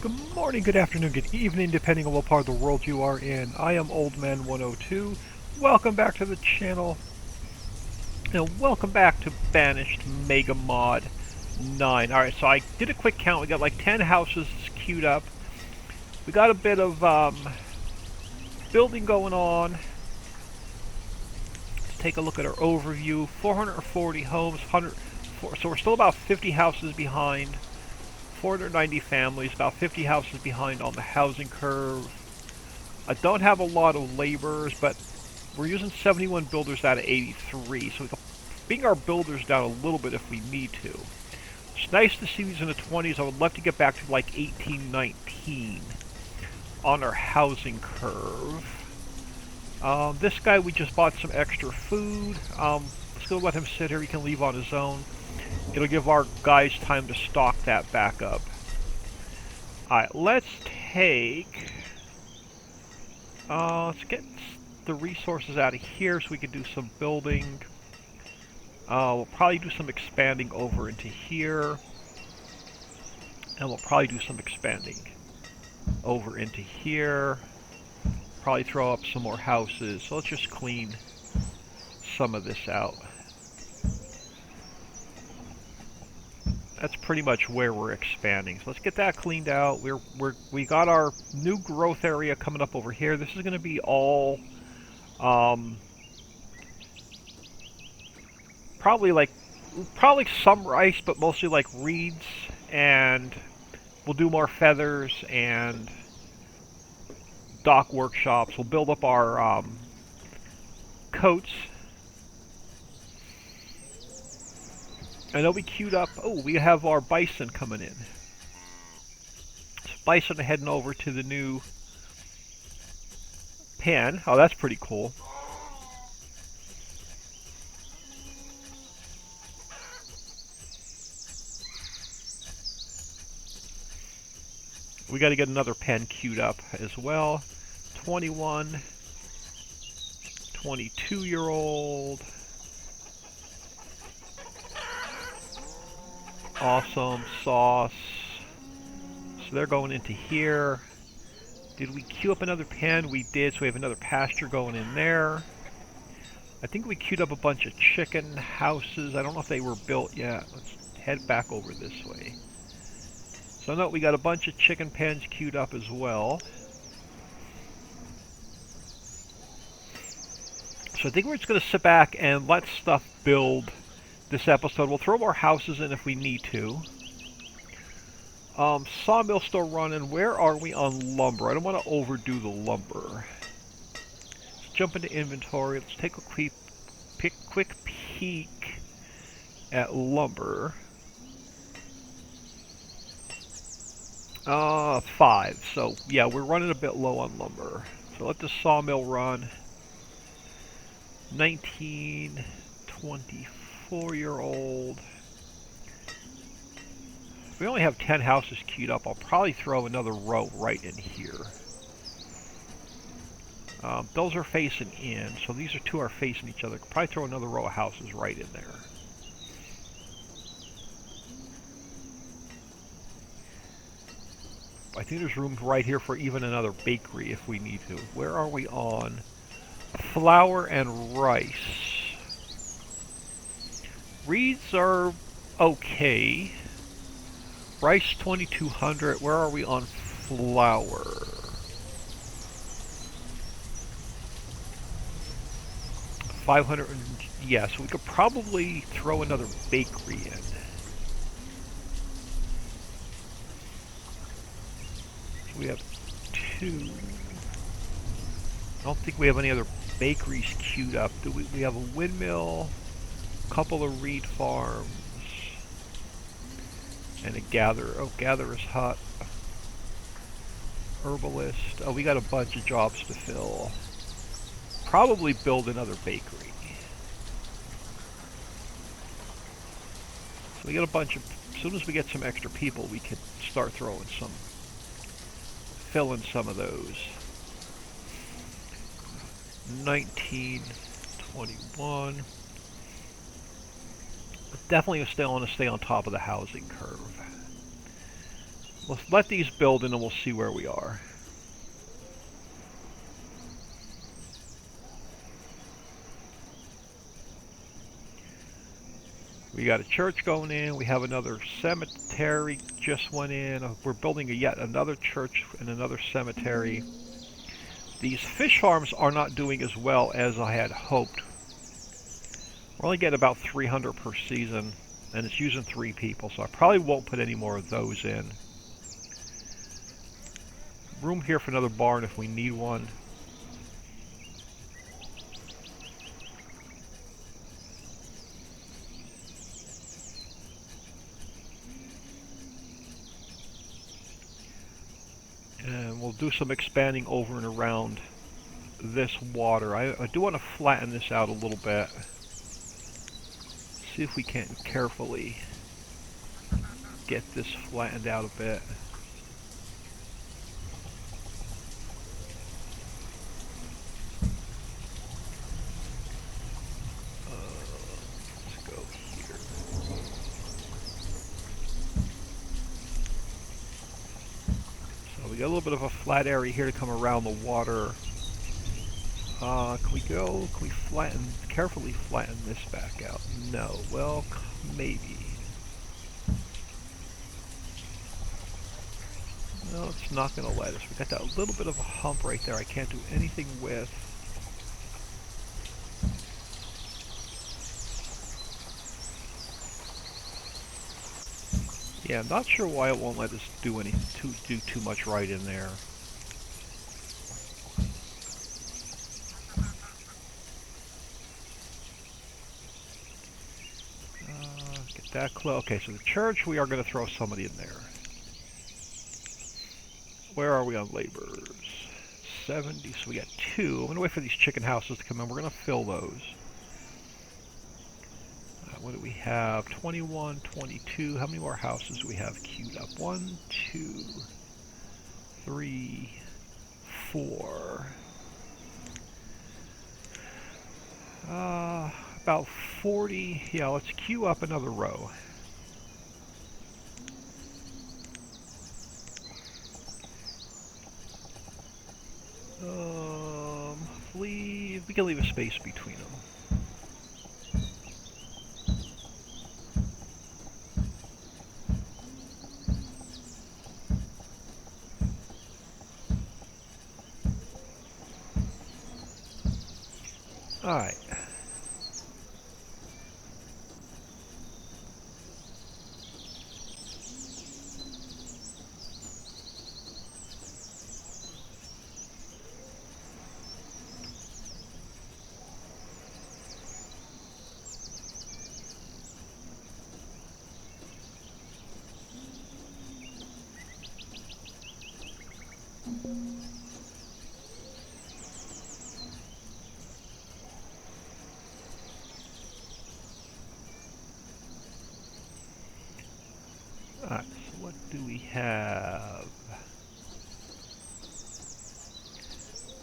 Good morning, good afternoon, good evening, depending on what part of the world you are in. I am Oldman102. Welcome back to the channel, and welcome back to Banished MegaMod9. Alright, so I did a quick count. We got like 10 houses queued up. We got a bit of building going on. Let's take a look at our overview. 440 homes, so we're still about 50 houses behind. 490 families, about 50 houses behind on the housing curve. I don't have a lot of laborers, but we're using 71 builders out of 83, so we can bring our builders down a little bit if we need to. It's nice to see these in the 20s. I would love to get back to like 18, 19 on our housing curve. This guy, we just bought some extra food. Let's go let him sit here. He can leave on his own. It'll give our guys time to stock that back up. Alright, let's get the resources out of here so we can do some building. We'll probably do some expanding over into here. And we'll probably do some expanding over into here. Probably throw up some more houses. So let's just clean some of this out. That's pretty much where we're expanding. So let's get that cleaned out. We got our new growth area coming up over here. This is going to be all probably some rice, but mostly like reeds, and we'll do more feathers and dock workshops. We'll build up our coats. I know we queued up. Oh, we have our bison coming in. So bison are heading over to the new pen. Oh, that's pretty cool. We got to get another pen queued up as well. 21, 22-year-old. Awesome sauce. So they're going into here. Did we queue up another pen? We did, so we have another pasture going in there. I think we queued up a bunch of chicken houses. I don't know if they were built yet. Let's head back over this way. So no, we got a bunch of chicken pens queued up as well. So I think we're just going to sit back and let stuff build this episode. We'll throw more houses in if we need to. Sawmill still running. Where are we on lumber? I don't want to overdo the lumber. Let's jump into inventory. Let's take a quick peek at lumber. 5. So yeah, we're running a bit low on lumber. So let the sawmill run. 19, 24-year-old. We only have 10 houses queued up. I'll probably throw another row right in here. Those are facing in, so these two are facing each other. Probably throw another row of houses right in there. I think there's room right here for even another bakery if we need to. Where are we on flour and rice? Reeds are okay. Rice 2200. Where are we on flour? $500. Yes, we could probably throw another bakery in. So we have 2. I don't think we have any other bakeries queued up. Do we? We have a windmill, a couple of reed farms, and a gatherer. Oh, gatherer's hut. Herbalist. Oh, we got a bunch of jobs to fill. Probably build another bakery. So we got a bunch of... As soon as we get some extra people, we can start throwing some... filling some of those. 19, 21. Definitely want to stay on top of the housing curve. Let's let these build and then we'll see where we are. We got a church going in. We have another cemetery just went in. We're building yet another church and another cemetery. These fish farms are not doing as well as I had hoped. We're only getting about 300 per season, and it's using 3 people, so I probably won't put any more of those in. Room here for another barn if we need one. And we'll do some expanding over and around this water. I do want to flatten this out a little bit. See if we can carefully get this flattened out a bit. Let's go here. So we got a little bit of a flat area here to come around the water. Can we carefully flatten this back out? No, well, maybe. No, it's not going to let us. We got that little bit of a hump right there I can't do anything with. Yeah, I'm not sure why it won't let us do too much right in there. Get that close. Okay, so the church, we are going to throw somebody in there. Where are we on laborers? 70, so we got 2. I'm going to wait for these chicken houses to come in. We're going to fill those. What do we have? 21, 22. How many more houses do we have queued up? 1, 2, 3, 4. About 40. Yeah, let's queue up another row. We can leave a space between them. Alright. Alright, so what do we have?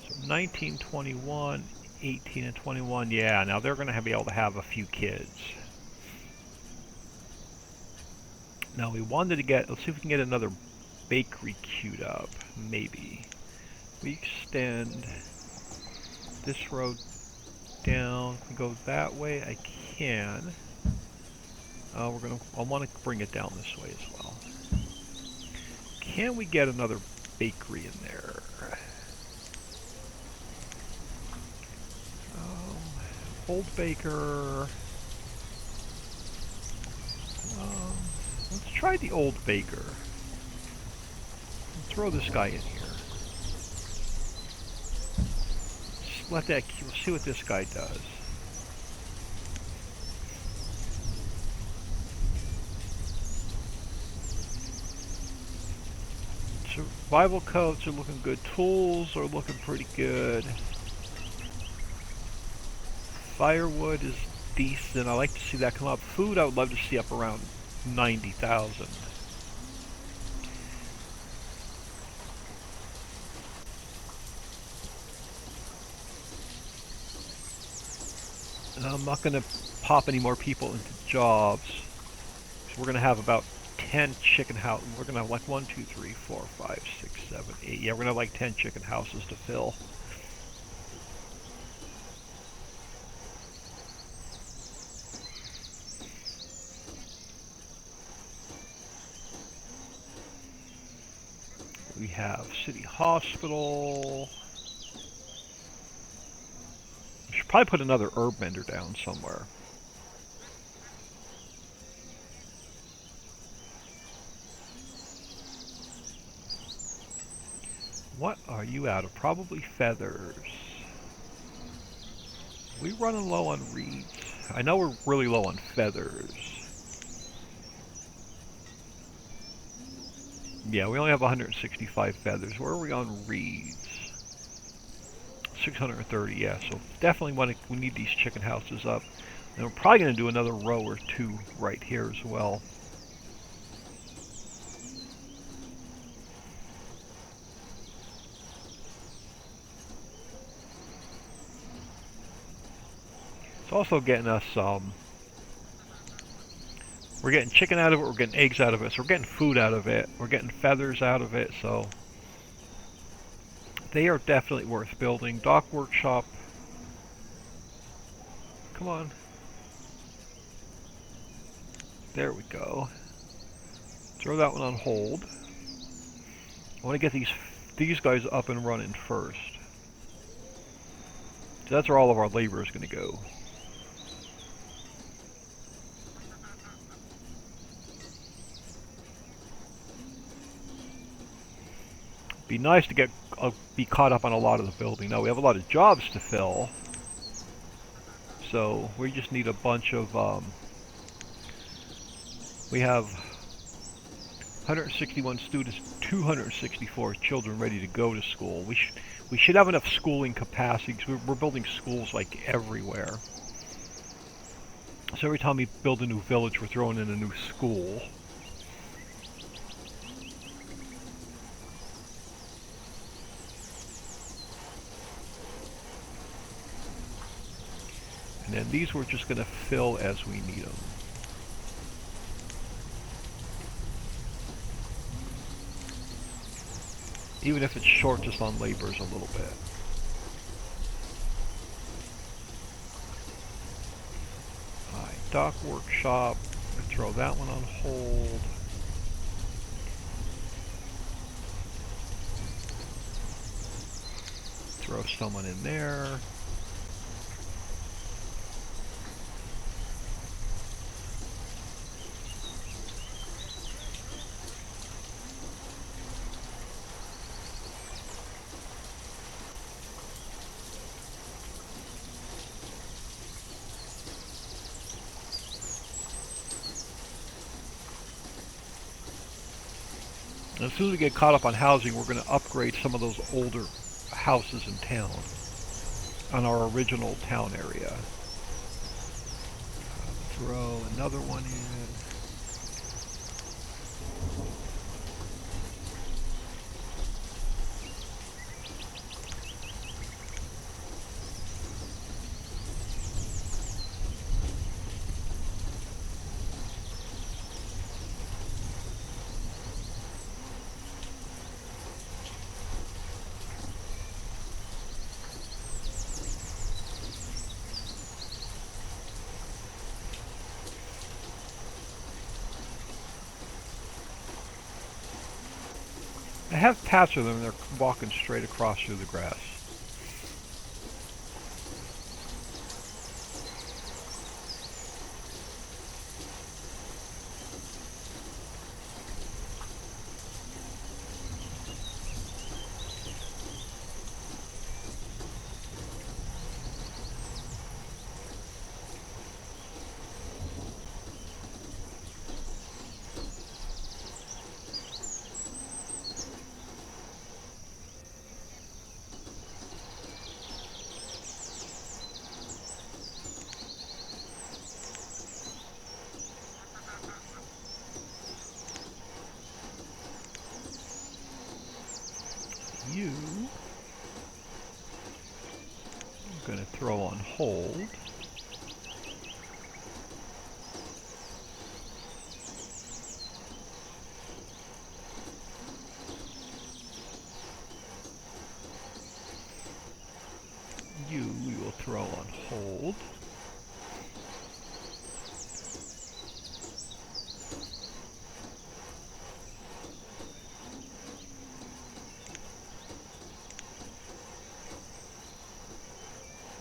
So 19, 21, 18, and 21. Yeah, now they're going to be able to have a few kids. Now we wanted to get, let's see if we can get another bakery queued up. Maybe. We extend this road down. We go that way. I can. I want to bring it down this way as well. Can we get another bakery in there? Old baker. Let's try the old baker. Throw this guy in here. We'll see what this guy does. Survival coats are looking good. Tools are looking pretty good. Firewood is decent. I like to see that come up. Food I would love to see up around 90,000. I'm not going to pop any more people into jobs. So we're going to have about 10 chicken house. We're gonna have like 1, 2, 3, 4, 5, 6, 7, 8. Yeah, we're gonna have like 10 chicken houses to fill. We have City Hospital. We should probably put another herb mender down somewhere. What are you out of? Probably feathers. We running low on reeds. I know we're really low on feathers. Yeah, we only have 165 feathers. Where are we on reeds? 630, yeah, so definitely we need these chicken houses up. And we're probably going to do another row or two right here as well. It's also getting us, we're getting chicken out of it, we're getting eggs out of it, so we're getting food out of it, we're getting feathers out of it, so they are definitely worth building. Dock workshop. Come on. There we go. Throw that one on hold. I want to get these guys up and running first. So that's where all of our labor is going to go. Be nice to get be caught up on a lot of the building. Now we have a lot of jobs to fill, so we just need a bunch of. We have 161 students, 264 children ready to go to school. We should have enough schooling capacity because we're building schools like everywhere. So every time we build a new village, we're throwing in a new school. And then these we're just going to fill as we need them. Even if it shorts us on labors a little bit. Alright, dock workshop. Throw that one on hold. Throw someone in there. And as soon as we get caught up on housing, we're going to upgrade some of those older houses in town on our original town area. Throw another one in. I have patch of them and they're walking straight across through the grass. You I'm going to throw on hold. hold.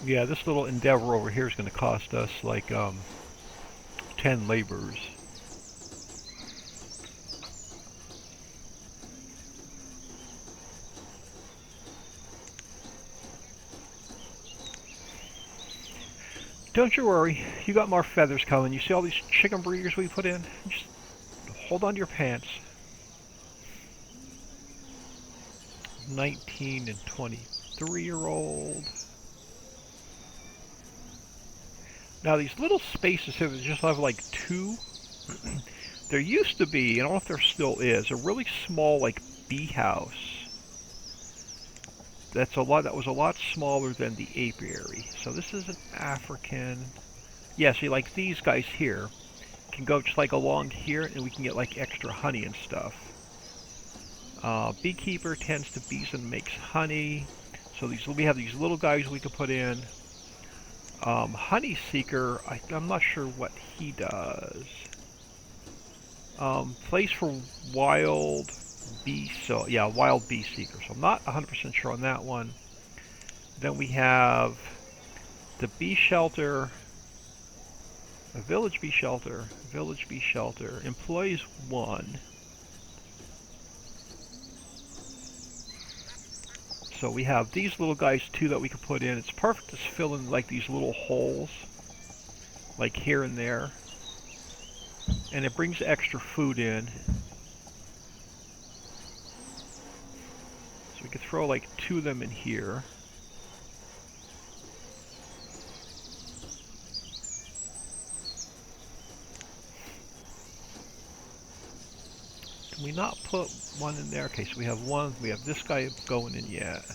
Yeah, this little endeavor over here is going to cost us like 10 laborers. Don't you worry, you got more feathers coming. You see all these chicken breeders we put in? Just hold on to your pants. 19 and 23-year-old. Now these little spaces here that just have like 2, there used to be, I don't know if there still is, a really small like bee house. That was a lot smaller than the apiary. So this is an African. Yeah, see, like these guys here can go just like along here, and we can get like extra honey and stuff. Beekeeper tends to bees and makes honey. So we have these little guys we could put in. Honey seeker, I'm not sure what he does. Place for wild bee, so yeah, wild bee seeker. So I'm not 100% sure on that one. Then we have the bee shelter, a village bee shelter, employees 1. So we have these little guys too that we could put in. It's perfect to fill in like these little holes, like here and there. And it brings extra food in. So we could throw like 2 of them in here. Can we not put 1 in there? Okay, so we have 1. We have this guy going in yet.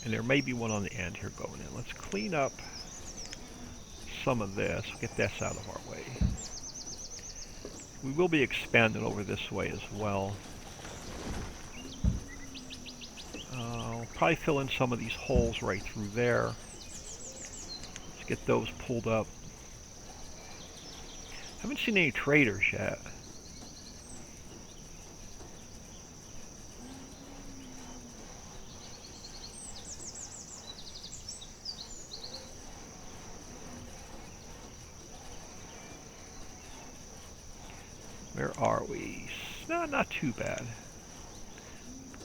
And there may be 1 on the end here going in. Let's clean up some of this. Get this out of our way. We will be expanding over this way as well. We'll probably fill in some of these holes right through there. Let's get those pulled up. Haven't seen any traders yet. Where are we? No, not too bad.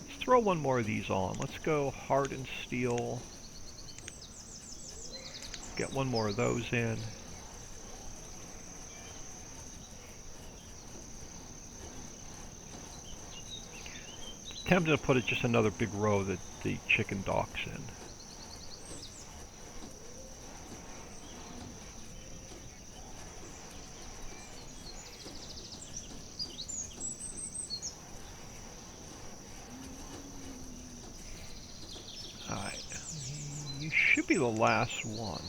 Let's throw 1 more of these on. Let's go hardened steel. Get 1 more of those in. Tempted to put it just another big row that the chicken docks in. Should be the last one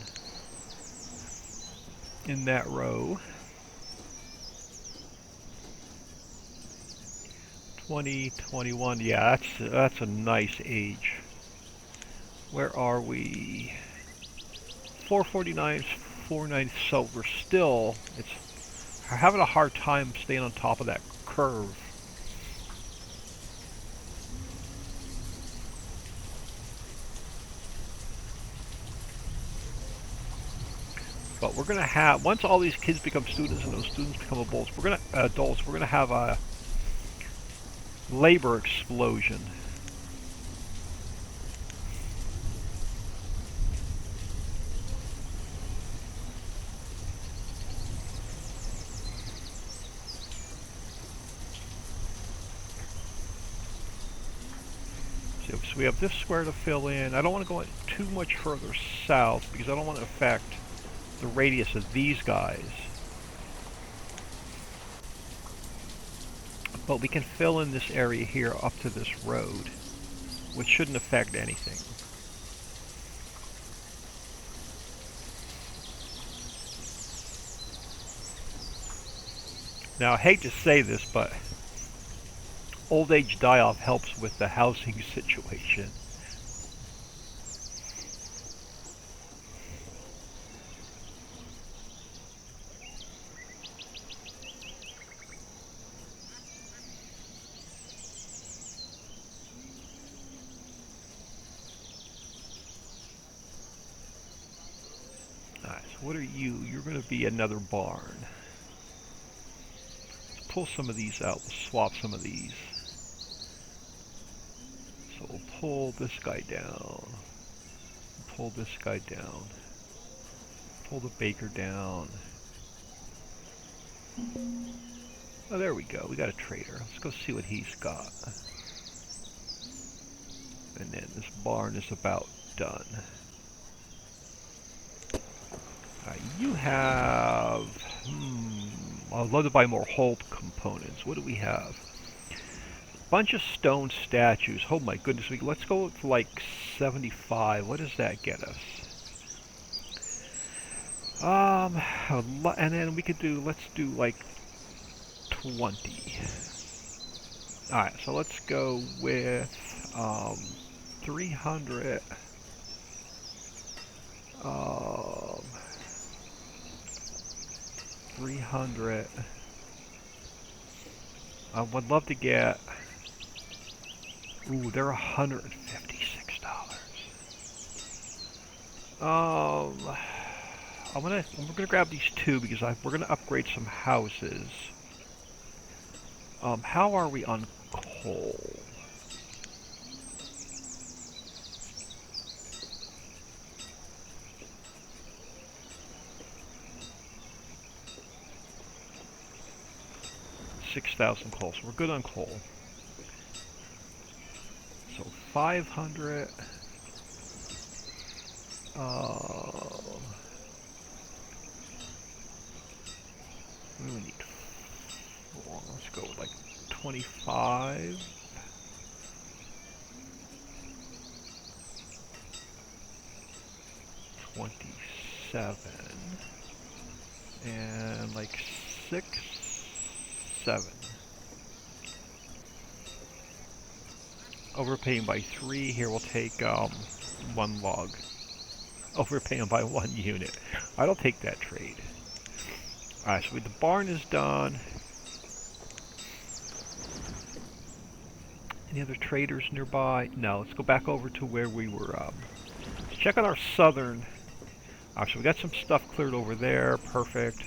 in that row. 20, 21. Yeah, that's a nice age. Where are we? 449, 490. So we're still having a hard time staying on top of that curve. But we're gonna have, once all these kids become students and those students become adults, we're gonna have a labor explosion. So we have this square to fill in. I don't want to go too much further south because I don't want to affect the radius of these guys. But we can fill in this area here up to this road, which shouldn't affect anything. Now I hate to say this, but old age die-off helps with the housing situation. Alright, so what are you? You're going to be another barn. Let's pull some of these out. We'll swap some of these. So we'll pull this guy down. Pull this guy down. Pull the baker down. Oh, there we go. We got a trader. Let's go see what he's got. And then this barn is about done. You have... I'd love to buy more hull components. What do we have? Bunch of stone statues. Oh my goodness. Let's go with like 75. What does that get us? And then we could do... Let's do like 20. Alright, so let's go with 300. 300. I would love to get... Ooh, they're $156. We're gonna grab these two because we're gonna upgrade some houses. How are we on coal? $6,000 coal, so we're good on coal. So 500. We need 4. Let's go with like 25. 27. And like 6, 7. Overpaying by 3. Here we'll take 1 log. Overpaying by 1 unit. I don't take that trade. Alright, so the barn is done. Any other traders nearby? No, let's go back over to where we were. Let's check out our southern. So we got some stuff cleared over there. Perfect.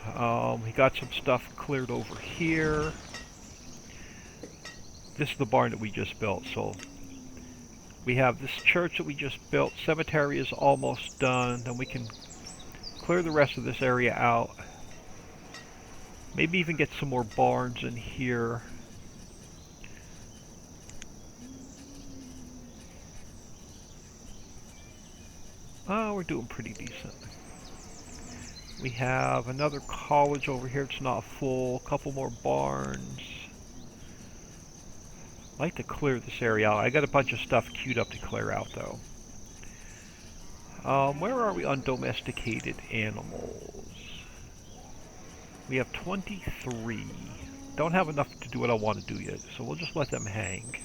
We got some stuff cleared over here. This is the barn that we just built. So we have this church that we just built. Cemetery is almost done. Then we can clear the rest of this area out. Maybe even get some more barns in here. Oh, we're doing pretty decent. We have another college over here. It's not full. A couple more barns. I'd like to clear this area out. I got a bunch of stuff queued up to clear out, though. Where are we on domesticated animals? We have 23. Don't have enough to do what I want to do yet, so we'll just let them hang.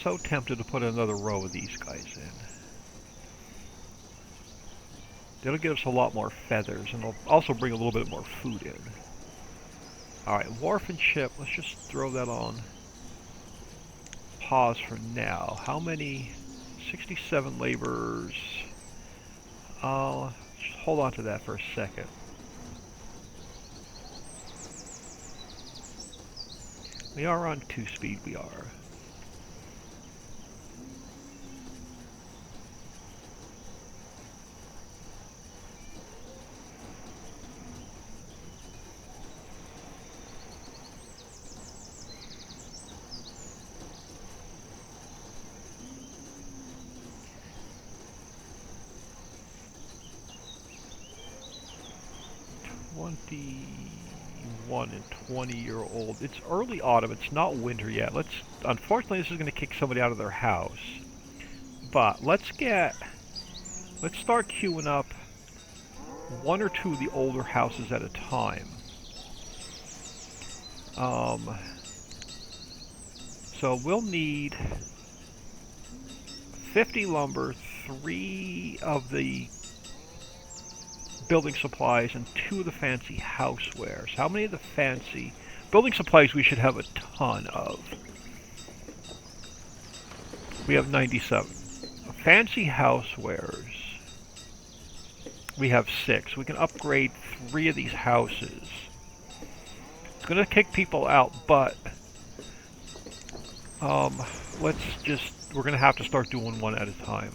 So tempted to put another row of these guys in. That'll give us a lot more feathers, and it'll also bring a little bit more food in. Alright, wharf and ship, let's just throw that on pause for now. How many? 67 laborers. Just hold on to that for a second. We are on 2-speed, we are. And 20-year-old. It's early autumn. It's not winter yet. Unfortunately, this is going to kick somebody out of their house. But let's start queuing up 1 or 2 of the older houses at a time. So we'll need 50 lumber, 3 of the building supplies and 2 of the fancy housewares. How many of the fancy building supplies we should have a ton of? We have 97. Fancy housewares, we have 6. We can upgrade 3 of these houses. It's going to kick people out, but we're going to have to start doing one at a time.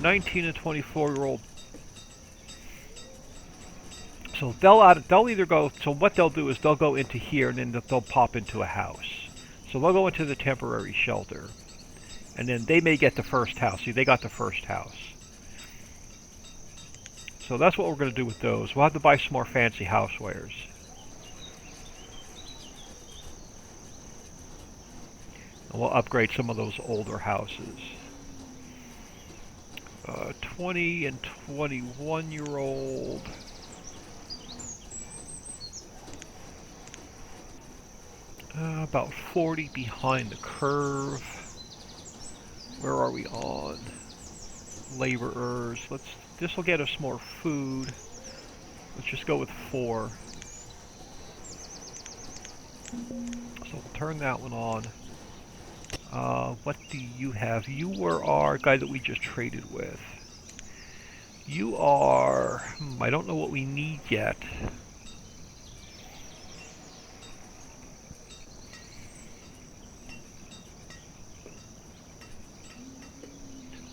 19 and 24-year-old. So they'll either go, so what they'll do is they'll go into here and then they'll pop into a house. So they'll go into the temporary shelter. And then they may get the first house. See, they got the first house. So that's what we're going to do with those. We'll have to buy some more fancy housewares. And we'll upgrade some of those older houses. 20 and 21-year-old. About 40 behind the curve. Where are we on? Laborers. This will get us more food. Let's just go with 4. So we'll turn that one on. What do you have? You were our guy that we just traded with. You are... I don't know what we need yet.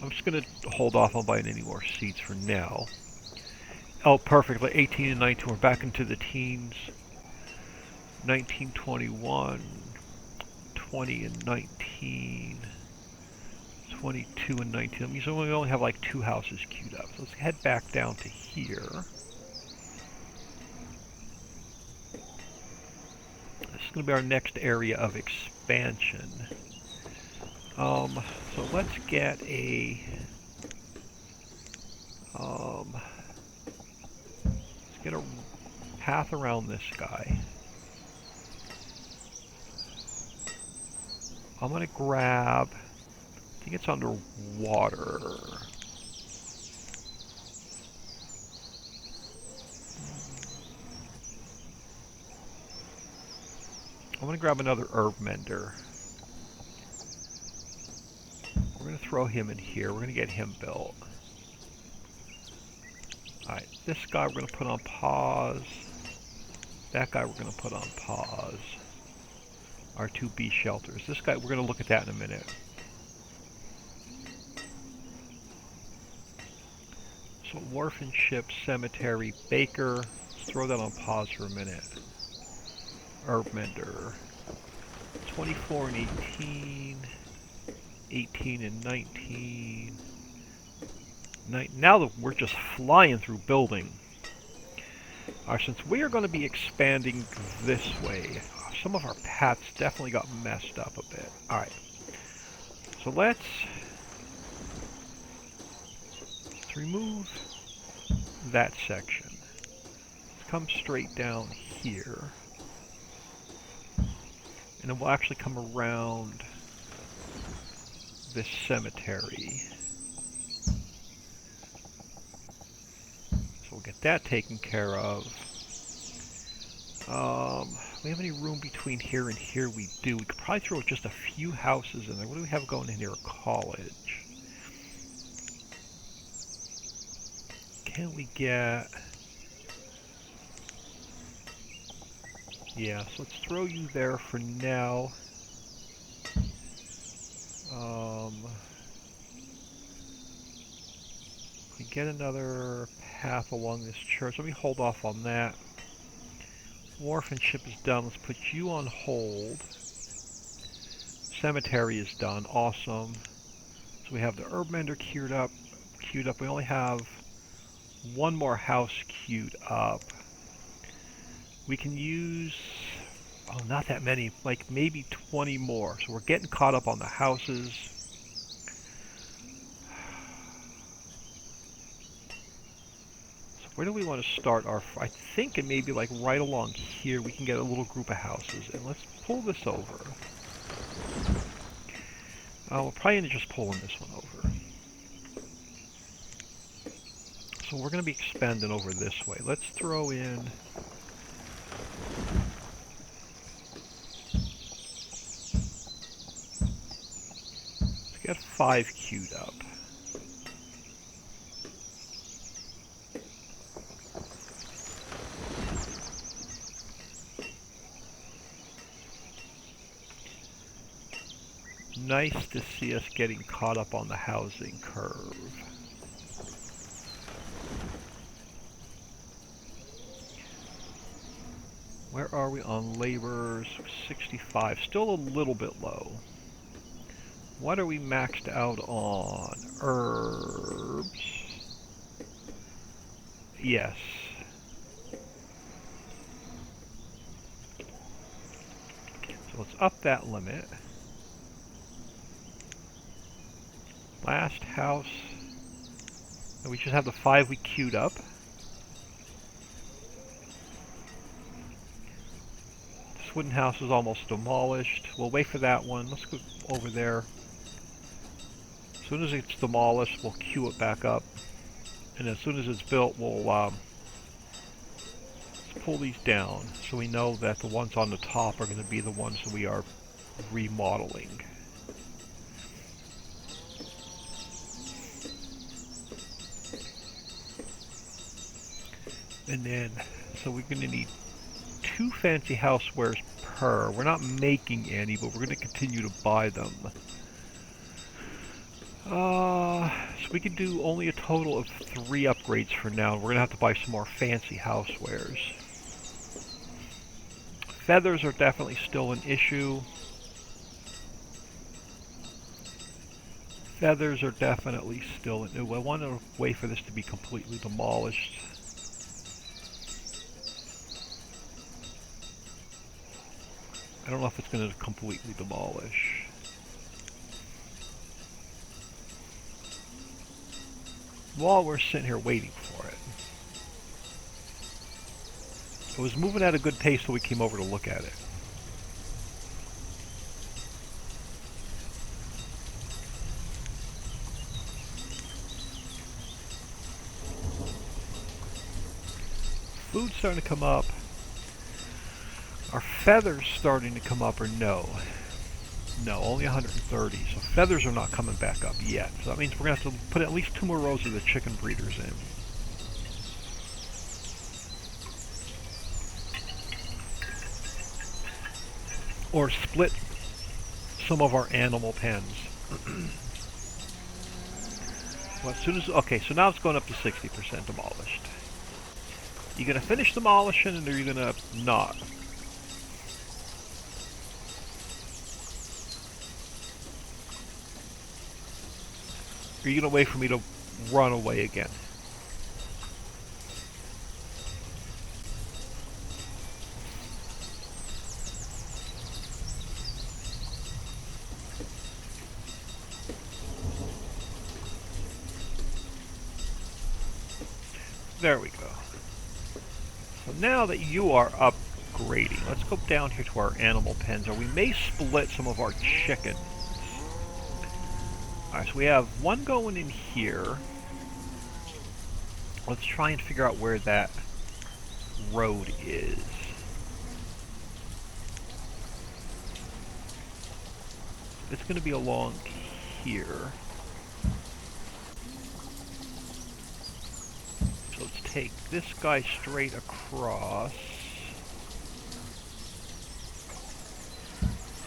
I'm just going to hold off on buying any more seeds for now. Oh, perfect. 18 and 19. We're back into the teens. 19, 21. 20 and 19. 22 and 19. That means we only have like 2 houses queued up. So let's head back down to here. This is going to be our next area of expansion. So let's get a path around this guy. I'm gonna grab, I think it's underwater. I'm gonna grab another herb mender. We're going to throw him in here. We're going to get him built. Alright, this guy we're going to put on pause. That guy we're going to put on pause. Our 2 bee shelters. This guy, we're going to look at that in a minute. So, Wharf and Ship, Cemetery, Baker. Let's throw that on pause for a minute. Herb mender. 24 and 18. 18 and 19. Now that we're just flying through building. Since we are going to be expanding this way, some of our paths definitely got messed up a bit. Alright. So let's remove that section. Let's come straight down here. And then we'll actually come around this cemetery. So we'll get that taken care of. We have any room between here and here? We do. We could probably throw just a few houses in there. What do we have going in here? A college. Can we get... Yeah, so let's throw you there for now. We get another path along this church. Let me hold off on that. Wharf and Ship is done. Let's put you on hold. Cemetery is done. Awesome. So we have the herb mender queued up. We only have 1 more house queued up. We can use... Oh, not that many. Like maybe 20 more. So we're getting caught up on the houses. So where do we want to start our... I think it may be like right along here we can get a little group of houses. And let's pull this over. We'll probably end up just pulling this one over. So we're going to be expanding over this way. Let's throw in... Let's get 5 queued up. Nice to see us getting caught up on the housing curve. Where are we on laborers? 65. Still a little bit low. What are we maxed out on? Herbs. Yes. So let's up that limit. Last house. And we should have the 5 we queued up. This wooden house is almost demolished. We'll wait for that one. Let's go over there. As soon as it's demolished, we'll queue it back up. And as soon as it's built, we'll let's pull these down so we know that the ones on the top are going to be the ones that we are remodeling. And then, so we're going to need 2 fancy housewares per. We're not making any, but we're going to continue to buy them. So we can do only a total of 3 upgrades for now. We're going to have to buy some more fancy housewares. Feathers are definitely still an issue. Feathers are definitely still an issue. I want to wait for this to be completely demolished. I don't know if it's going to completely demolish. While we're sitting here waiting for it. It was moving at a good pace so we came over to look at it. Food's starting to come up. Are feathers starting to come up or no? No, only 130. So feathers are not coming back up yet. So that means we're going to have to put at least 2 more rows of the chicken breeders in. Or split some of our animal pens. Well, as soon as... Okay, so now it's going up to 60% demolished. You going to finish demolishing or are you going to not? Or are you going to wait for me to run away again? There we go. So now that you are upgrading, let's go down here to our animal pens, or we may split some of our chickens. Alright, so we have one going in here. Let's try and figure out where that road is. It's going to be along here. So let's take this guy straight across.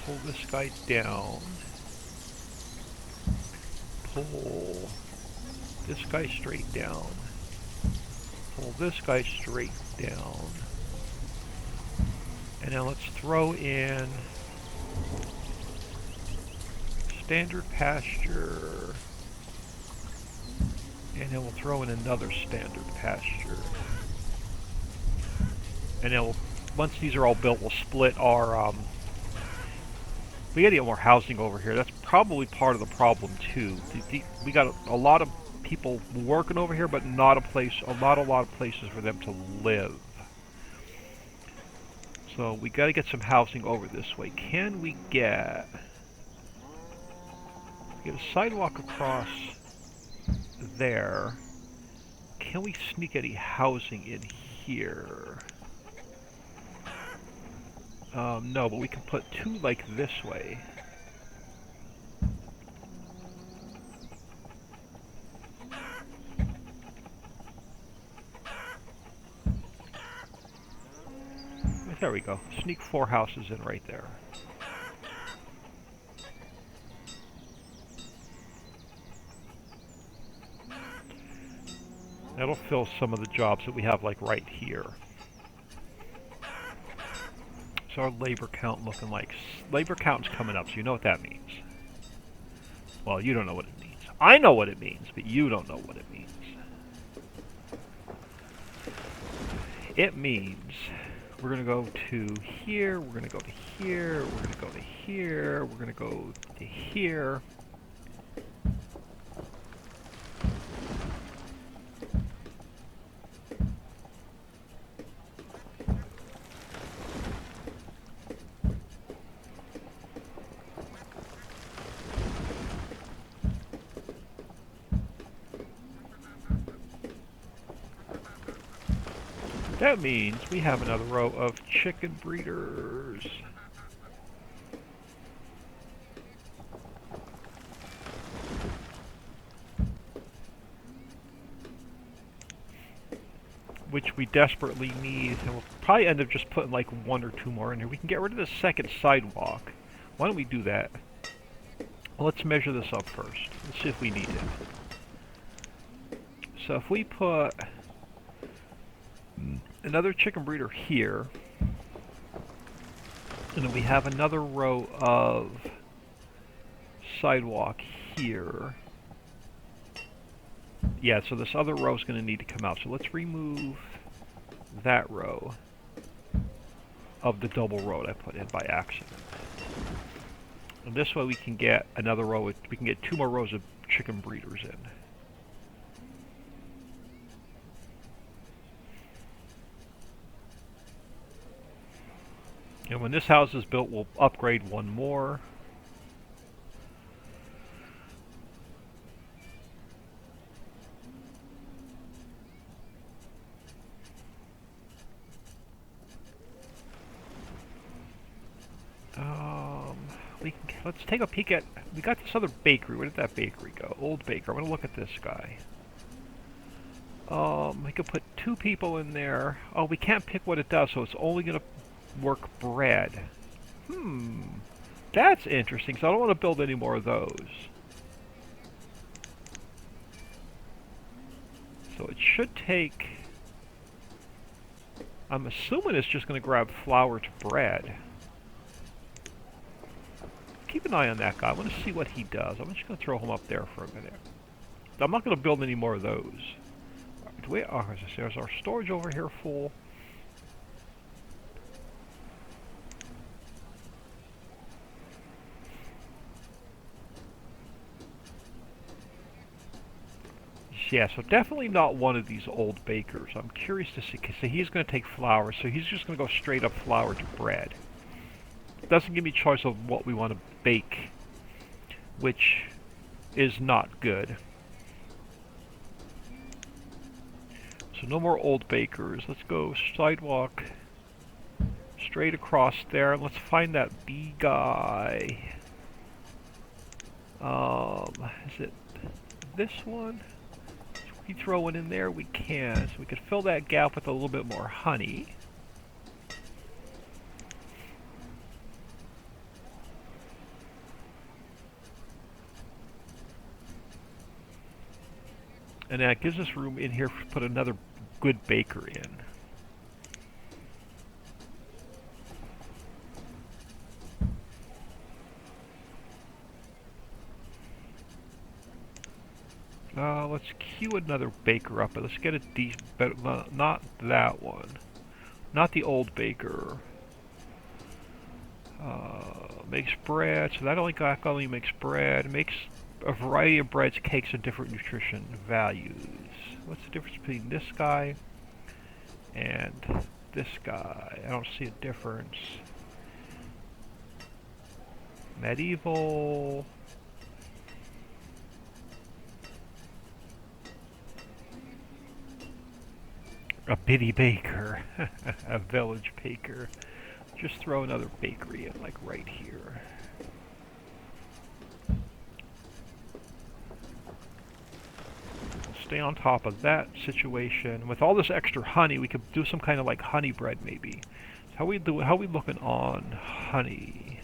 Pull this guy down. Pull this guy straight down. Pull this guy straight down. And now let's throw in standard pasture. And then we'll throw in another standard pasture. And then once these are all built, we'll split our we gotta get more housing over here. That's probably part of the problem too. We got a lot of people working over here, but not a lot of places for them to live. So we gotta get some housing over this way. Can we get a sidewalk across there? can we sneak any housing in here? No, but we can put 2 like this way. There we go. Sneak 4 houses in right there. That'll fill some of the jobs that we have like right here. So our labor count looking like... Labor count's coming up, so you know what that means. Well, you don't know what it means. I know what it means, but you don't know what it means. It means we're going to go to here, we're going to go to here, we're going to go to here, we're going to go to here. That means we have another row of chicken breeders. Which we desperately need, and we'll probably end up just putting like 1 or 2 more in here. We can get rid of the second sidewalk. Why don't we do that? Well, let's measure this up first. Let's see if we need it. So if we put another chicken breeder here, and then we have another row of sidewalk here. Yeah, so this other row is going to need to come out. So let's remove that row of the double road I put in by accident. And this way we can get another row, we can get 2 more rows of chicken breeders in. And when this house is built, we'll upgrade 1 more. Let's take a peek at... We got this other bakery. Where did that bakery go? Old Baker. I'm going to look at this guy. We could put 2 people in there. Oh, we can't pick what it does, so it's only going to work bread. That's interesting, so I don't want to build any more of those. So it should take... I'm assuming it's just going to grab flour to bread. Keep an eye on that guy. I want to see what he does. I'm just going to throw him up there for a minute. I'm not going to build any more of those. There's our storage over here full. Yeah, so definitely not one of these old bakers. I'm curious to see, because he's going to take flour, so he's just going to go straight up flour to bread. It doesn't give me a choice of what we want to bake, which is not good. So no more old bakers. Let's go sidewalk straight across there. Let's find that bee guy. Is it this one? If we throw it in there, we can. So we could fill that gap with a little bit more honey. And that gives us room in here to put another good baker in. Let's queue another baker up, but let's get a decent, not that one. Not the old baker. Makes bread, so that only makes bread. Makes a variety of breads, cakes, and different nutrition values. What's the difference between this guy and this guy? I don't see a difference. Medieval. A bitty baker. A village baker. Just throw another bakery in, like right here. Stay on top of that situation. With all this extra honey, we could do some kind of like honey bread, maybe. How we looking on honey?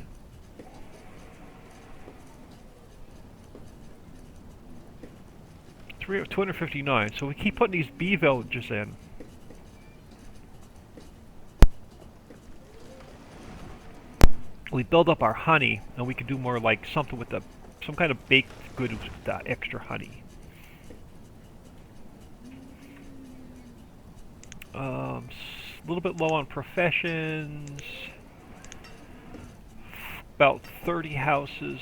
We have 259. So we keep putting these bee villages in. We build up our honey, and we can do more like something with some kind of baked goods with that extra honey. A little bit low on professions. About 30 houses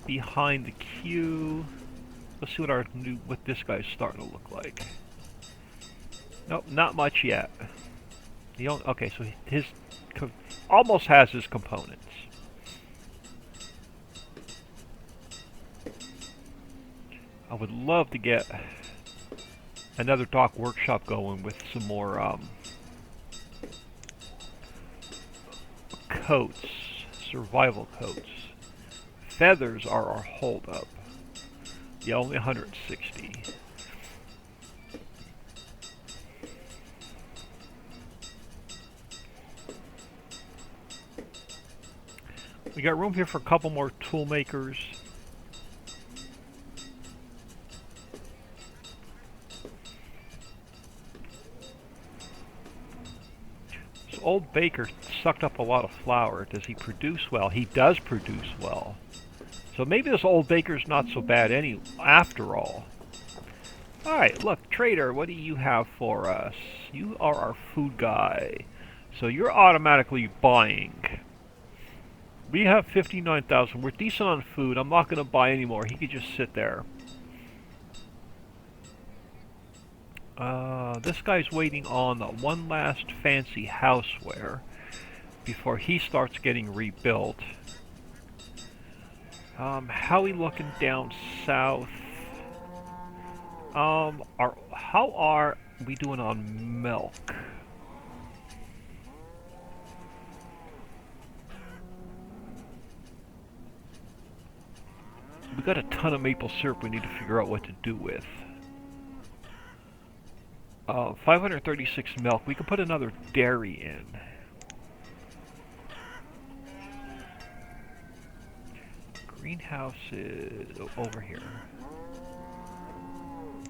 behind the queue. Let's see what this guy's starting to look like. Nope, not much yet. Okay, so his almost has his components. I would love to get another dock workshop going with some more coats, survival coats. Feathers are our holdup. Yeah, only 160. We got room here for a couple more tool makers. This old baker sucked up a lot of flour. Does he produce well? He does produce well. So maybe this old baker's not so bad after all. Alright, look, trader, what do you have for us? You are our food guy. So you're automatically buying. We have 59,000. We're decent on food. I'm not going to buy any more. He could just sit there. This guy's waiting on one last fancy houseware before he starts getting rebuilt. How we looking down south? How are we doing on milk? We got a ton of maple syrup we need to figure out what to do with. 536 milk. We can put another dairy in. Greenhouse is over here.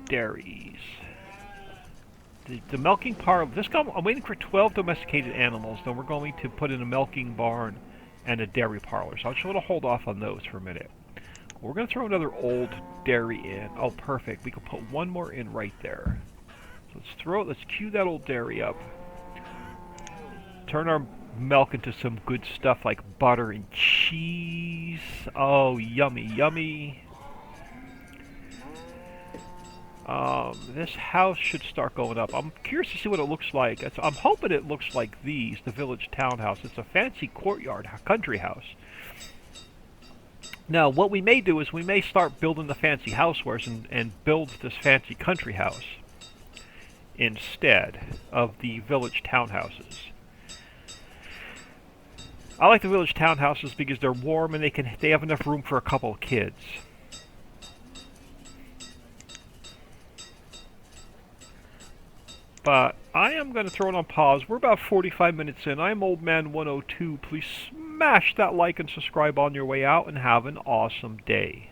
Dairies. The milking parlor. I'm waiting for 12 domesticated animals. Then we're going to put in a milking barn and a dairy parlor. So I just want to hold off on those for a minute. We're going to throw another old dairy in. Oh, perfect. We can put one more in right there. So let's queue that old dairy up. Turn our milk into some good stuff like butter and cheese. Oh, yummy, yummy. This house should start going up. I'm curious to see what it looks like. I'm hoping it looks like these, the village townhouse. It's a fancy courtyard, country house. Now, what we may do is we may start building the fancy housewares and build this fancy country house instead of the village townhouses. I like the village townhouses because they're warm and they have enough room for a couple of kids. But I am going to throw it on pause. We're about 45 minutes in. I'm Old Man 102. Please smash that like and subscribe on your way out and have an awesome day.